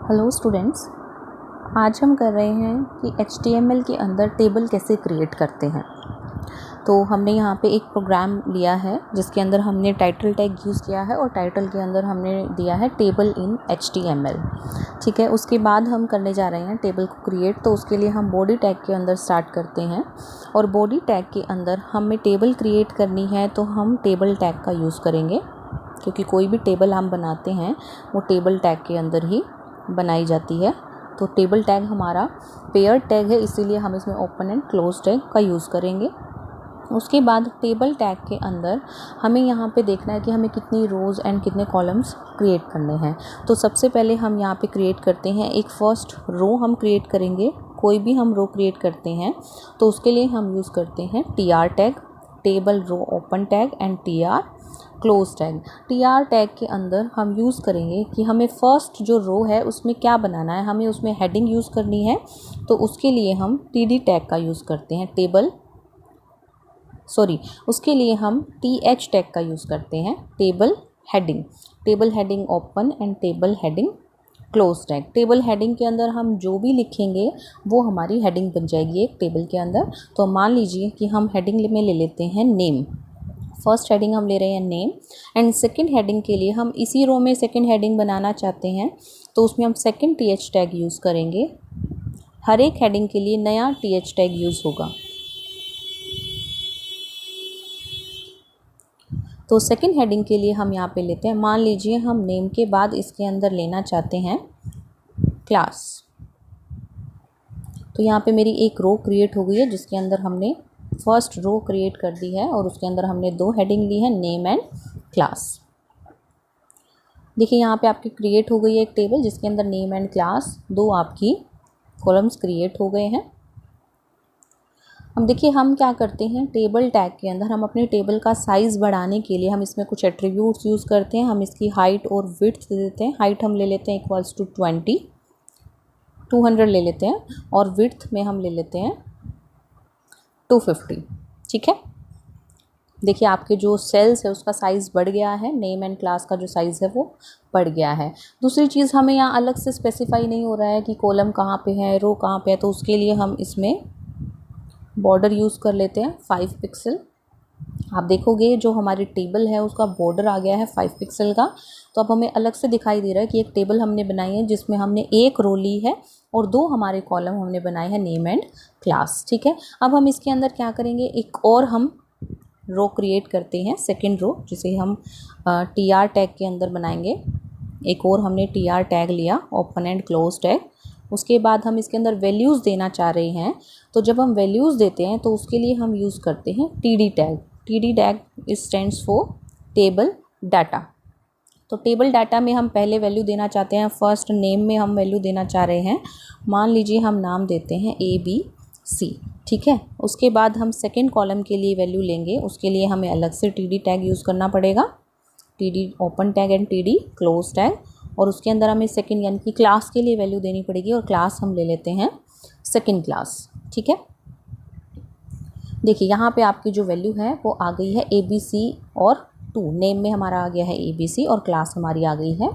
Hello students, आज हम कर रहे हैं कि HTML के अंदर टेबल कैसे क्रिएट करते हैं। तो हमने यहाँ पे एक प्रोग्राम लिया है जिसके अंदर हमने टाइटल टैग यूज़ किया है और टाइटल के अंदर हमने दिया है टेबल इन HTML। ठीक है, उसके बाद हम करने जा रहे हैं टेबल को क्रिएट। तो उसके लिए हम बॉडी टैग के अंदर स्टार्ट करते हैं और बॉडी टैग के अंदर हमें टेबल क्रिएट करनी है तो हम टेबल टैग का यूज़ करेंगे, क्योंकि कोई भी टेबल हम बनाते हैं वो टेबल टैग के अंदर ही बनाई जाती है। तो टेबल टैग हमारा पेयर टैग है, इसीलिए हम इसमें ओपन एंड क्लोज टैग का यूज़ करेंगे। उसके बाद टेबल टैग के अंदर हमें यहाँ पे देखना है कि हमें कितनी रोज़ एंड कितने कॉलम्स क्रिएट करने हैं। तो सबसे पहले हम यहाँ पे क्रिएट करते हैं एक फर्स्ट रो हम क्रिएट करेंगे। कोई भी हम रो क्रिएट करते हैं तो उसके लिए हम यूज़ करते हैं TR tag, table row open tag and TR close tag. TR tag के अंदर हम यूज़ करेंगे कि हमें फ़र्स्ट जो रो है उसमें क्या बनाना है, हमें उसमें हेडिंग यूज़ करनी है। तो उसके लिए हम TD टैग का यूज़ करते हैं, उसके लिए हम TH टैग का यूज़ करते हैं, table heading open and table heading close tag. Table heading के अंदर हम जो भी लिखेंगे वो हमारी हेडिंग बन जाएगी एक टेबल के अंदर। तो मान लीजिए कि हम हेडिंग में ले लेते हैं नेम। फर्स्ट हेडिंग हम ले रहे हैं नेम एंड सेकंड हेडिंग के लिए हम इसी रो में सेकंड हेडिंग बनाना चाहते हैं तो उसमें हम सेकंड TH टैग यूज़ करेंगे। हर एक हेडिंग के लिए नया TH टैग यूज़ होगा। तो सेकंड हेडिंग के लिए हम यहाँ पे लेते हैं, मान लीजिए हम नेम के बाद इसके अंदर लेना चाहते हैं क्लास। तो यहाँ पे मेरी एक रो क्रिएट हो गई है जिसके अंदर हमने फर्स्ट रो क्रिएट कर दी है और उसके अंदर हमने दो हेडिंग ली है, नेम एंड क्लास। देखिए यहाँ पे आपकी क्रिएट हो गई है एक टेबल जिसके अंदर नेम एंड क्लास, दो आपकी कॉलम्स क्रिएट हो गए हैं। अब देखिए हम क्या करते हैं, टेबल टैग के अंदर हम अपने टेबल का साइज़ बढ़ाने के लिए हम इसमें कुछ एट्रीब्यूट्स यूज़ करते हैं। हम इसकी हाइट और विड्थ दे देते हैं। हाइट हम ले लेते हैं इक्वल्स टू 200 ले लेते हैं और विड्थ में हम ले लेते हैं 250। ठीक है, देखिए आपके जो सेल्स है उसका साइज़ बढ़ गया है, नेम एंड क्लास का जो साइज़ है वो बढ़ गया है। दूसरी चीज़ हमें यहाँ अलग से स्पेसिफाई नहीं हो रहा है कि कॉलम कहाँ पे है, रो कहाँ पे है, तो उसके लिए हम इसमें बॉर्डर यूज़ कर लेते हैं 5 पिक्सल। आप देखोगे जो हमारी टेबल है उसका बॉर्डर आ गया है 5 पिक्सल का। तो अब हमें अलग से दिखाई दे रहा है कि एक टेबल हमने बनाई है जिसमें हमने एक रो ली है और दो हमारे कॉलम हमने बनाए हैं, नेम एंड क्लास। ठीक है, अब हम इसके अंदर क्या करेंगे, एक और हम रो क्रिएट करते हैं, सेकंड रो, जिसे हम TR टैग के अंदर बनाएंगे। एक और हमने TR टैग लिया, ओपन एंड क्लोज टैग। उसके बाद हम इसके अंदर वैल्यूज़ देना चाह रहे हैं। तो जब हम वैल्यूज़ देते हैं तो उसके लिए हम यूज़ करते हैं TD tag. TD tag stands for table data. तो टेबल डाटा में हम पहले वैल्यू देना चाहते हैं, फर्स्ट नेम में हम वैल्यू देना चाह रहे हैं, मान लीजिए हम नाम देते हैं ABC। ठीक है, उसके बाद हम सेकंड कॉलम के लिए वैल्यू लेंगे, उसके लिए हमें अलग से TD टैग यूज़ करना पड़ेगा, TD open tag and TD close tag. और उसके अंदर हमें सेकंड यानी कि क्लास के लिए वैल्यू देनी पड़ेगी और क्लास हम ले लेते हैं सेकंड क्लास। ठीक है, देखिए यहाँ पे आपकी जो वैल्यू है वो आ गई है ABC और 2। नेम में हमारा आ गया है ABC और क्लास हमारी आ गई है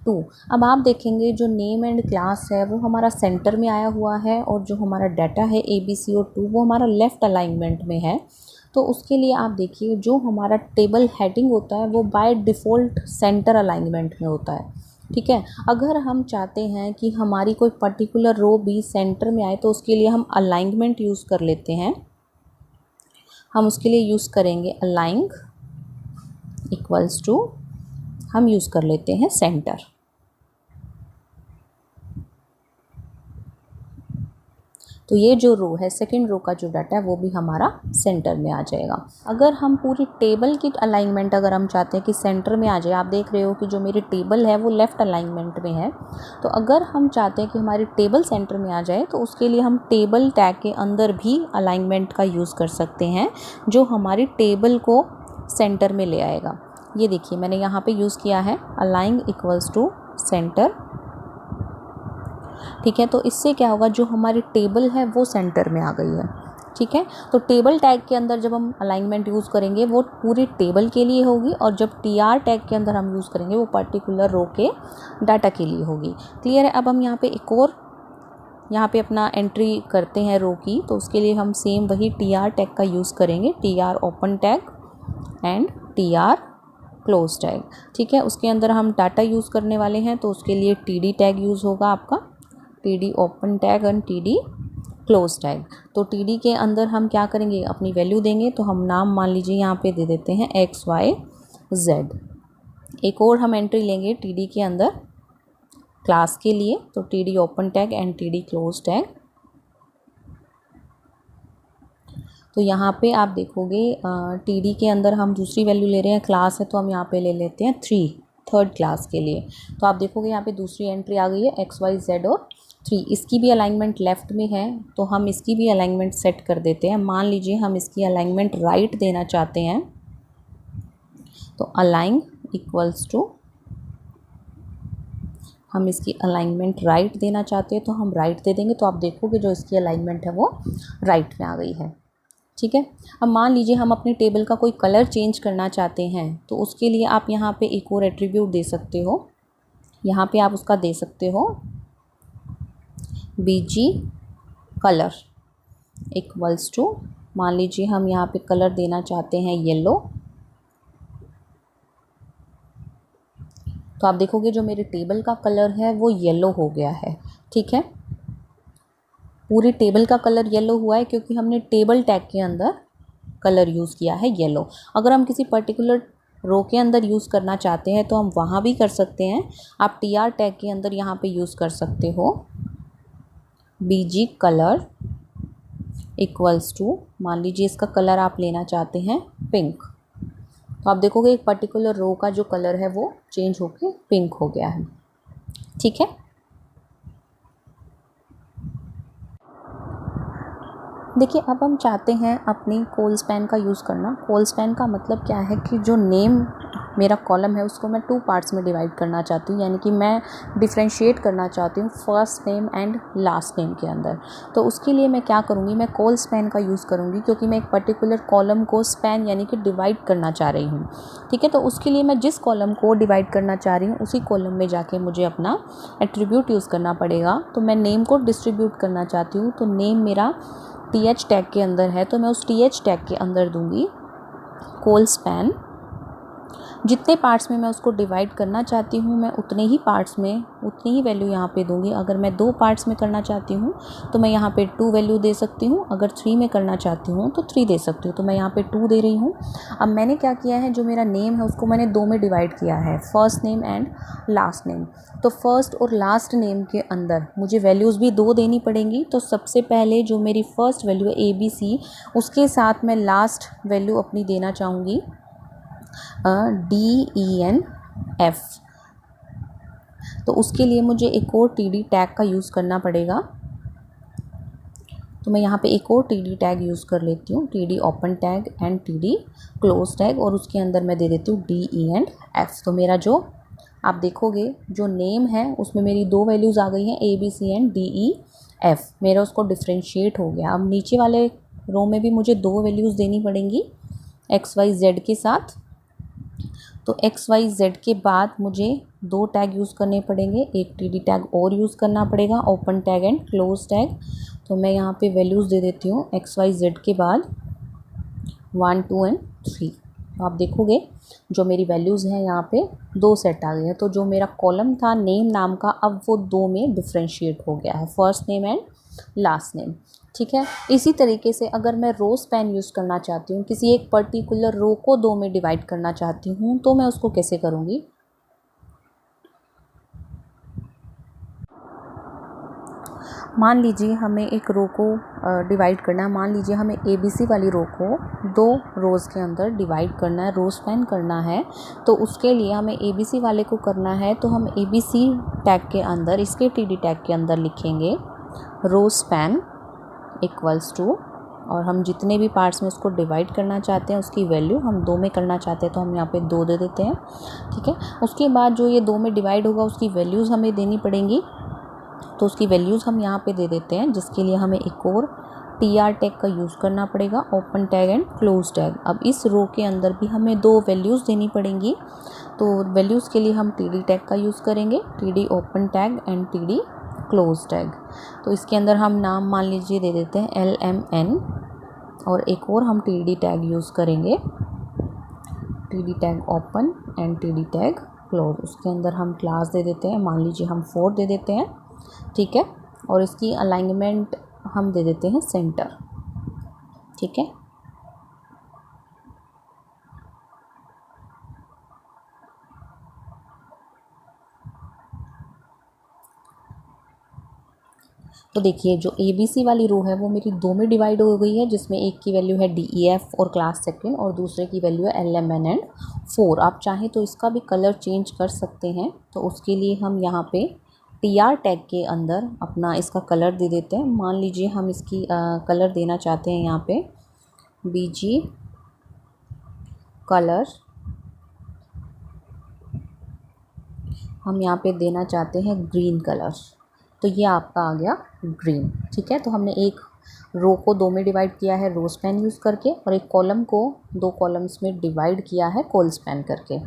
2। अब आप देखेंगे जो नेम एंड क्लास है वो हमारा सेंटर में आया हुआ है और जो हमारा डाटा है ABC और 2 वो हमारा लेफ़्ट अलाइनमेंट में है। तो उसके लिए आप देखिए जो हमारा टेबल हेडिंग होता है वो बाय डिफ़ॉल्ट सेंटर अलाइनमेंट में होता है। ठीक है, अगर हम चाहते हैं कि हमारी कोई पर्टिकुलर रो भी सेंटर में आए तो उसके लिए हम अलाइनमेंट यूज़ कर लेते हैं। हम उसके लिए यूज़ करेंगे अलाइंग इक्वल्स टू, हम यूज़ कर लेते हैं सेंटर। तो ये जो रो है, सेकंड रो का जो डाटा है वो भी हमारा सेंटर में आ जाएगा। अगर हम पूरी टेबल की अलाइनमेंट अगर हम चाहते हैं कि सेंटर में आ जाए, आप देख रहे हो कि जो मेरी टेबल है वो लेफ़्ट अलाइनमेंट में है। तो अगर हम चाहते हैं कि हमारी टेबल सेंटर में आ जाए तो उसके लिए हम टेबल टैग के अंदर भी अलाइनमेंट का यूज़ कर सकते हैं जो हमारी टेबल को सेंटर में ले आएगा। ये देखिए मैंने यहाँ पे यूज़ किया है अलाइन इक्वल्स टू सेंटर। ठीक है, तो इससे क्या होगा, जो हमारी टेबल है वो सेंटर में आ गई है। ठीक है। तो टेबल टैग के अंदर जब हम अलाइनमेंट यूज़ करेंगे वो पूरी टेबल के लिए होगी, और जब टीआर टैग के अंदर हम यूज़ करेंगे वो पर्टिकुलर रो के डाटा के लिए होगी। क्लियर है। अब हम यहाँ पे एक और यहाँ पे अपना एंट्री करते हैं रो की, तो उसके लिए हम सेम वही टीआर टैग का यूज़ करेंगे, TR open tag and TR close tag. ठीक है। उसके अंदर हम डाटा यूज़ करने वाले हैं, तो उसके लिए टीडी टैग यूज़ होगा आपका, TD open tag and TD close tag. तो टीडी के अंदर हम क्या करेंगे, अपनी वैल्यू देंगे। तो हम नाम मान लीजिए यहाँ पे दे देते हैं XYZ। एक और हम एंट्री लेंगे टीडी के अंदर क्लास के लिए, तो TD open tag and TD close tag. तो यहाँ पे आप देखोगे टीडी के अंदर हम दूसरी वैल्यू ले रहे हैं, क्लास है तो हम यहाँ पे ले लेते हैं 3, थर्ड क्लास के लिए। तो आप देखोगे यहाँ पे दूसरी एंट्री आ गई है XYZ और 3। इसकी भी अलाइनमेंट लेफ़्ट में है, तो हम इसकी भी अलाइनमेंट सेट कर देते हैं। मान लीजिए हम इसकी अलाइनमेंट राइट देना चाहते हैं, तो अलाइन इक्वल्स टू, हम इसकी अलाइनमेंट राइट देना चाहते हैं तो हम राइट दे देंगे। तो आप देखोगे जो इसकी अलाइनमेंट है वो राइट में आ गई है। ठीक है। अब मान लीजिए हम अपनी टेबल का कोई कलर चेंज करना चाहते हैं, तो उसके लिए आप यहाँ पे एक और एट्रीब्यूट दे सकते हो। यहाँ पे आप उसका दे सकते हो BG कलर इक्वल्स टू, मान लीजिए हम यहाँ पे कलर देना चाहते हैं येलो। तो आप देखोगे जो मेरे टेबल का कलर है वो येलो हो गया है। ठीक है। पूरी टेबल का कलर येलो हुआ है क्योंकि हमने टेबल टैग के अंदर कलर यूज़ किया है येलो। अगर हम किसी पर्टिकुलर रो के अंदर यूज़ करना चाहते हैं तो हम वहाँ भी कर सकते हैं। आप TR टैग के अंदर यहाँ पे यूज़ कर सकते हो BG कलर इक्वल्स टू, मान लीजिए इसका कलर आप लेना चाहते हैं पिंक। तो आप देखोगे एक पर्टिकुलर रो का जो कलर है वो चेंज होके पिंक हो गया है। ठीक है। देखिए अब हम चाहते हैं अपनी कॉल स्पैन का यूज़ करना। कॉल स्पैन का मतलब क्या है कि जो नेम मेरा कॉलम है उसको मैं 2 पार्ट्स में डिवाइड करना चाहती हूँ, यानी कि मैं डिफ्रेंशिएट करना चाहती हूँ first name and last name के अंदर। तो उसके लिए मैं क्या करूँगी, मैं कॉल स्पैन का यूज़ करूँगी, क्योंकि मैं एक पर्टिकुलर कॉलम को स्पैन यानी कि डिवाइड करना चाह रही हूँ। ठीक है। तो उसके लिए मैं जिस कॉलम को डिवाइड करना चाह रही हूँ उसी कॉलम में जाके मुझे अपना एट्रीब्यूट यूज़ करना पड़ेगा। तो मैं नेम को डिस्ट्रीब्यूट करना चाहती हूँ, तो नेम मेरा TH टैग के अंदर है, तो मैं उस TH टैग के अंदर दूंगी कॉल स्पैन। जितने पार्ट्स में मैं उसको डिवाइड करना चाहती हूँ मैं उतने ही पार्ट्स में उतनी ही वैल्यू यहाँ पे दूंगी। अगर मैं 2 पार्ट्स में करना चाहती हूँ तो मैं यहाँ पे 2 वैल्यू दे सकती हूँ, अगर 3 में करना चाहती हूँ तो 3 दे सकती हूँ। तो मैं यहाँ पे 2 दे रही हूँ। अब मैंने क्या किया है, जो मेरा नेम है उसको मैंने 2 में डिवाइड किया है, first name and last name. तो फर्स्ट और लास्ट नेम के अंदर मुझे वैल्यूज़ भी 2 देनी पड़ेंगी। तो सबसे पहले जो मेरी फर्स्ट वैल्यू है ABC, उसके साथ मैं लास्ट वैल्यू अपनी देना चाहूँगी DENF। तो उसके लिए मुझे एक और TD टैग का यूज़ करना पड़ेगा। तो मैं यहाँ पे एक और TD टैग यूज़ कर लेती हूँ, TD open tag and TD close tag, और उसके अंदर मैं दे देती हूँ DENF। तो मेरा जो आप देखोगे जो नेम है उसमें मेरी 2 वैल्यूज़ आ गई हैं ABC एंड DEF। मेरा उसको डिफ्रेंशिएट हो गया। अब नीचे वाले रो में भी मुझे 2 वैल्यूज़ देनी पड़ेंगी XYZ के साथ। तो XYZ के बाद मुझे 2 टैग यूज़ करने पड़ेंगे, एक TD टैग और यूज़ करना पड़ेगा, open tag and close tag. तो मैं यहाँ पे वैल्यूज़ दे देती हूँ XYZ के बाद 1, 2 एंड 3। तो आप देखोगे जो मेरी वैल्यूज़ हैं यहाँ पे 2 सेट आ गए हैं। तो जो मेरा कॉलम था नेम नाम का अब वो 2 में डिफ्रेंशिएट हो गया है, first name and last name. ठीक है। इसी तरीके से अगर मैं रो स्पैन यूज़ करना चाहती हूँ, किसी एक पर्टिकुलर रो को 2 में डिवाइड करना चाहती हूँ, तो मैं उसको कैसे करूँगी। मान लीजिए हमें एक रो को डिवाइड करना है। मान लीजिए हमें ABC वाली रो को 2 रोज़ के अंदर डिवाइड करना है, रो स्पैन करना है। तो उसके लिए हमें ABC वाले को करना है, तो हम ABC टैग के अंदर, इसके TD टैग के अंदर लिखेंगे रो स्पैन इक्वल्स टू, और हम जितने भी पार्ट्स में उसको डिवाइड करना चाहते हैं उसकी वैल्यू हम 2 में करना चाहते हैं तो हम यहाँ पे 2 दे देते हैं। ठीक है। उसके बाद जो ये 2 में डिवाइड होगा उसकी वैल्यूज़ हमें देनी पड़ेंगी, तो उसकी वैल्यूज़ हम यहाँ पे दे देते हैं, जिसके लिए हमें एक और TR टैग का यूज़ करना पड़ेगा, open tag and close tag. अब इस रो के अंदर भी हमें 2 वैल्यूज़ देनी पड़ेंगी, तो वैल्यूज़ के लिए हम TD टैग का यूज़ करेंगे, TD open tag and TD close tag. तो इसके अंदर हम नाम मान लीजिए दे देते हैं LMN, और एक और हम TD टैग यूज़ करेंगे, TD tag open and TD tag close. उसके अंदर हम क्लास दे देते हैं, मान लीजिए हम 4 दे देते हैं, ठीक है। और इसकी अलाइनमेंट हम दे देते हैं सेंटर, ठीक है। तो देखिए जो ABC वाली रो है वो मेरी 2 में डिवाइड हो गई है, जिसमें एक की वैल्यू है DEF और क्लास सेकंड, और दूसरे की वैल्यू है LMN एंड 4। आप चाहें तो इसका भी कलर चेंज कर सकते हैं, तो उसके लिए हम यहाँ पे TR टैग के अंदर अपना इसका कलर दे देते हैं। मान लीजिए हम इसकी कलर देना चाहते हैं यहाँ पे BG कलर, हम यहाँ पे देना चाहते हैं ग्रीन कलर, तो ये आपका आ गया ग्रीन, ठीक है। तो हमने एक रो को 2 में डिवाइड किया है रो स्पैन यूज़ करके, और एक कॉलम को 2 कॉलम्स में डिवाइड किया है कॉल स्पैन करके।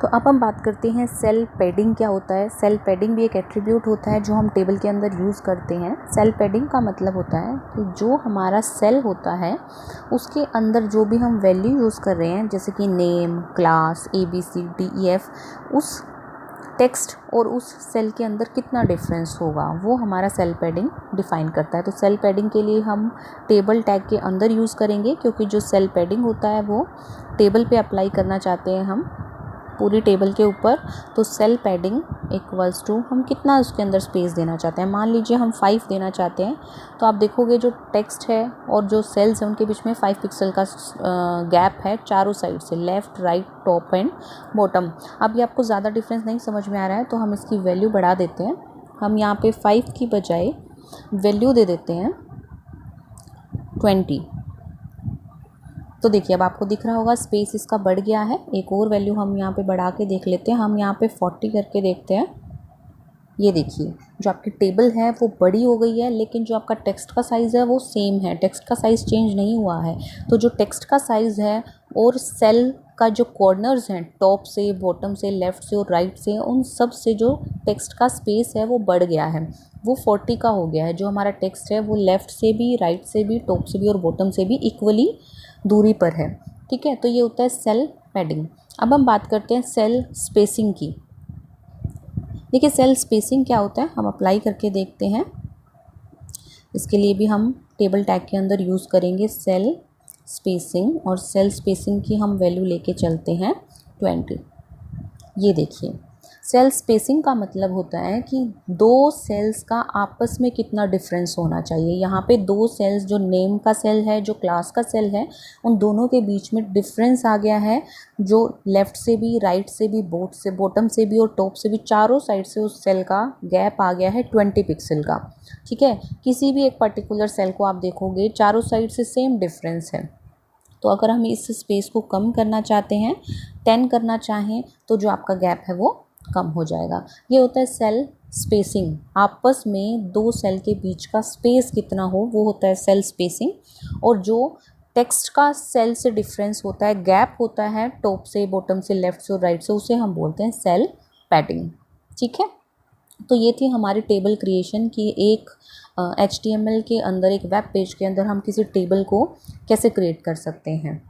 तो अब हम बात करते हैं सेल पैडिंग क्या होता है। सेल पैडिंग भी एक एट्रीब्यूट होता है जो हम टेबल के अंदर यूज़ करते हैं। सेल पैडिंग का मतलब होता है कि जो हमारा सेल होता है उसके अंदर जो भी हम वैल्यू यूज़ कर रहे हैं, जैसे कि नेम, क्लास, ABCDEF, उस टेक्स्ट और उस सेल के अंदर कितना डिफरेंस होगा, वो हमारा सेल पैडिंग डिफ़ाइन करता है। तो सेल पैडिंग के लिए हम टेबल टैग के अंदर यूज़ करेंगे, क्योंकि जो सेल पैडिंग होता है वो टेबल पे अप्लाई करना चाहते हैं हम पूरी टेबल के ऊपर। तो सेल पैडिंग इक्वल्स टू हम कितना उसके अंदर स्पेस देना चाहते हैं। मान लीजिए हम 5 देना चाहते हैं, तो आप देखोगे जो टेक्स्ट है और जो सेल्स हैं उनके बीच में 5 पिक्सल का गैप है चारों साइड से, left, right, top and bottom. अब ये आपको ज़्यादा डिफरेंस नहीं समझ में आ रहा है तो हम इसकी वैल्यू बढ़ा देते हैं। हम यहाँ पे 5 की बजाय वैल्यू दे देते हैं 20। तो देखिए अब आपको दिख रहा होगा स्पेस इसका बढ़ गया है। एक और वैल्यू हम यहाँ पे बढ़ा के देख लेते हैं। हम यहाँ पे 40 करके देखते हैं। ये देखिए जो आपकी टेबल है वो बड़ी हो गई है, लेकिन जो आपका टेक्स्ट का साइज़ है वो सेम है, टेक्स्ट का साइज़ चेंज नहीं हुआ है। तो जो टेक्स्ट का साइज़ है और सेल का जो कॉर्नर्स हैं, टॉप से, बॉटम से, लेफ़्ट से और राइट से, उन सब से जो टेक्स्ट का स्पेस है वो बढ़ गया है, वो 40 का हो गया है। जो हमारा टेक्स्ट है वो लेफ़्ट से भी, राइट से भी, टॉप से भी और बॉटम से भी इक्वली दूरी पर है, ठीक है। तो ये होता है सेल पैडिंग। अब हम बात करते हैं सेल स्पेसिंग की। देखिए सेल स्पेसिंग क्या होता है, हम अप्लाई करके देखते हैं। इसके लिए भी हम टेबल टैग के अंदर यूज़ करेंगे सेल स्पेसिंग, और सेल स्पेसिंग की हम वैल्यू लेके चलते हैं 20। ये देखिए सेल स्पेसिंग का मतलब होता है कि 2 सेल्स का आपस में कितना डिफरेंस होना चाहिए। यहाँ पे 2 सेल्स, जो नेम का सेल है, जो क्लास का सेल है, उन दोनों के बीच में डिफरेंस आ गया है, जो लेफ़्ट से भी, राइट से भी, बॉटम से भी और टॉप से भी, चारों साइड से उस सेल का गैप आ गया है 20 पिक्सल का, ठीक है। किसी भी एक पर्टिकुलर सेल को आप देखोगे चारों साइड से सेम डिफरेंस है। तो अगर हम इस स्पेस को कम करना चाहते हैं, 10 करना चाहें, तो जो आपका गैप है वो कम हो जाएगा। ये होता है सेल स्पेसिंग। आपस में 2 सेल के बीच का स्पेस कितना हो वो होता है सेल स्पेसिंग। और जो टेक्स्ट का सेल से डिफरेंस होता है, गैप होता है टॉप से, बॉटम से, लेफ़्ट से और राइट से, उसे हम बोलते हैं सेल पैडिंग, ठीक है। तो ये थी हमारी टेबल क्रिएशन की एक HTML के अंदर, एक वेब पेज के अंदर हम किसी टेबल को कैसे क्रिएट कर सकते हैं।